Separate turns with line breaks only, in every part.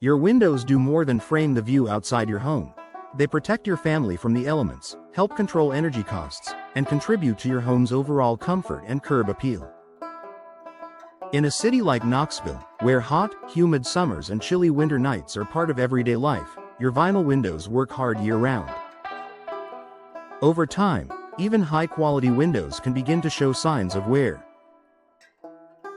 Your windows do more than frame the view outside your home. They protect your family from the elements, help control energy costs, and contribute to your home's overall comfort and curb appeal. In a city like Knoxville, where hot, humid summers and chilly winter nights are part of everyday life, your vinyl windows work hard year-round. Over time, even high-quality windows can begin to show signs of wear.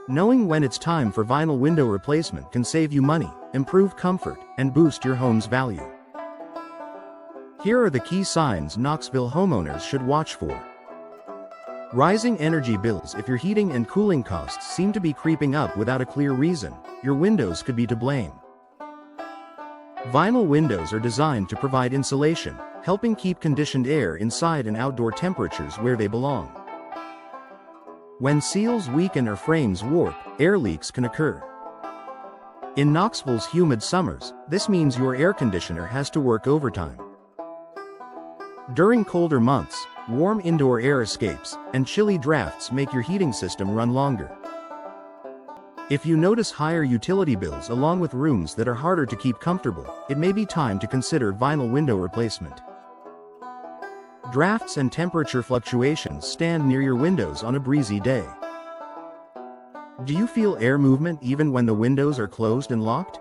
Knowing when it's time for vinyl window replacement can save you money, improve comfort, and boost your home's value. Here are the key signs Knoxville homeowners should watch for. Rising energy bills. If your heating and cooling costs seem to be creeping up without a clear reason, your windows could be to blame. Vinyl windows are designed to provide insulation, helping keep conditioned air inside and outdoor temperatures where they belong. When seals weaken or frames warp, air leaks can occur. In Knoxville's humid summers, this means your air conditioner has to work overtime. During colder months, warm indoor air escapes, and chilly drafts make your heating system run longer. If you notice higher utility bills along with rooms that are harder to keep comfortable, it may be time to consider vinyl window replacement. Drafts and temperature fluctuations. Stand near your windows on a breezy day. Do you feel air movement even when the windows are closed and locked?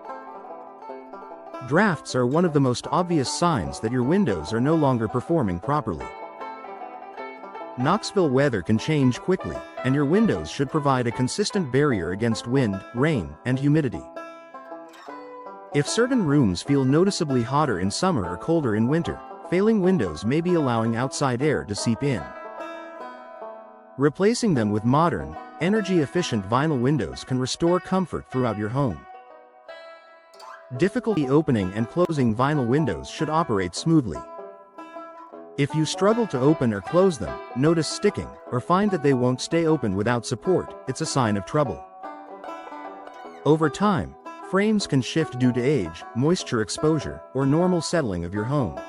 Drafts are one of the most obvious signs that your windows are no longer performing properly. Knoxville weather can change quickly, and your windows should provide a consistent barrier against wind, rain, and humidity. If certain rooms feel noticeably hotter in summer or colder in winter, failing windows may be allowing outside air to seep in. Replacing them with modern, energy-efficient vinyl windows can restore comfort throughout your home. Difficulty opening and closing vinyl windows should operate smoothly. If you struggle to open or close them, notice sticking, or find that they won't stay open without support, it's a sign of trouble. Over time, frames can shift due to age, moisture exposure, or normal settling of your home.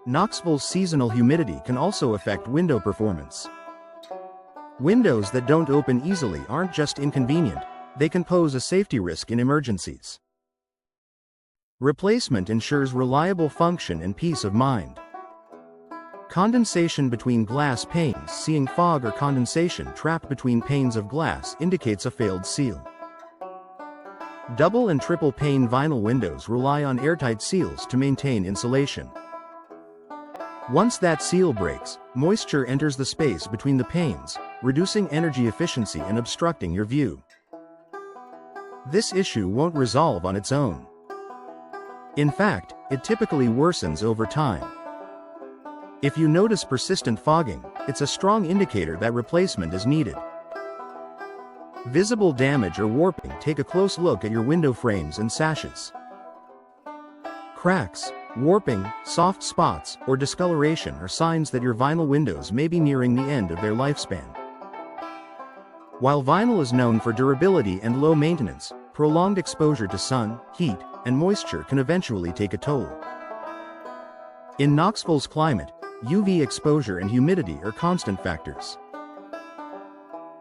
Knoxville's seasonal humidity can also affect window performance. Windows that don't open easily aren't just inconvenient, they can pose a safety risk in emergencies. Replacement ensures reliable function and peace of mind. Condensation between glass panes. Seeing fog or condensation trapped between panes of glass indicates a failed seal. Double and triple pane vinyl windows rely on airtight seals to maintain insulation. Once that seal breaks, moisture enters the space between the panes, reducing energy efficiency and obstructing your view. This issue won't resolve on its own. In fact, it typically worsens over time. If you notice persistent fogging, it's a strong indicator that replacement is needed. Visible damage or warping. Take a close look at your window frames and sashes. Cracks, warping, soft spots, or discoloration are signs that your vinyl windows may be nearing the end of their lifespan. While vinyl is known for durability and low maintenance, prolonged exposure to sun, heat, and moisture can eventually take a toll. In Knoxville's climate, UV exposure and humidity are constant factors.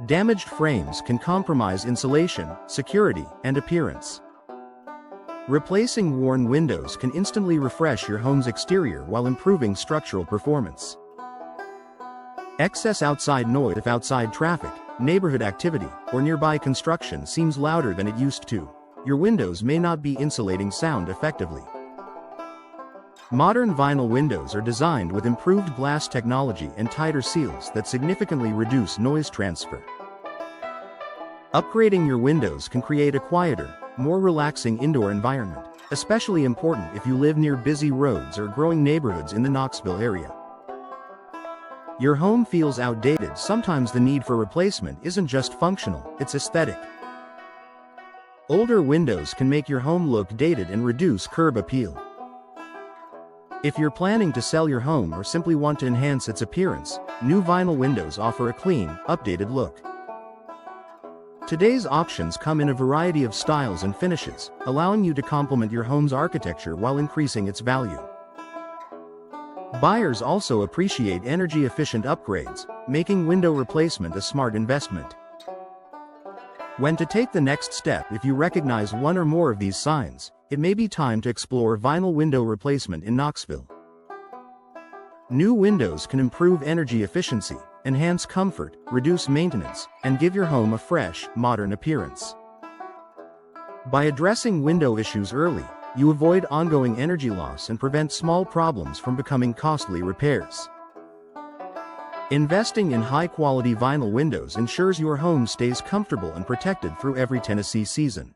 Damaged frames can compromise insulation, security, and appearance. Replacing worn windows can instantly refresh your home's exterior while improving structural performance. Excess outside noise. If outside traffic, neighborhood activity, or nearby construction seems louder than it used to, your windows may not be insulating sound effectively. Modern vinyl windows are designed with improved glass technology and tighter seals that significantly reduce noise transfer. Upgrading your windows can create a quieter, more relaxing indoor environment, especially important if you live near busy roads or growing neighborhoods in the Knoxville area. Your home feels outdated. Sometimes the need for replacement isn't just functional, it's aesthetic. Older windows can make your home look dated and reduce curb appeal. If you're planning to sell your home or simply want to enhance its appearance, new vinyl windows offer a clean, updated look. Today's options come in a variety of styles and finishes, allowing you to complement your home's architecture while increasing its value. Buyers also appreciate energy-efficient upgrades, making window replacement a smart investment. When to take the next step? If you recognize one or more of these signs, it may be time to explore vinyl window replacement in Knoxville. New windows can improve energy efficiency, enhance comfort, reduce maintenance, and give your home a fresh, modern appearance. By addressing window issues early, you avoid ongoing energy loss and prevent small problems from becoming costly repairs. Investing in high-quality vinyl windows ensures your home stays comfortable and protected through every Tennessee season.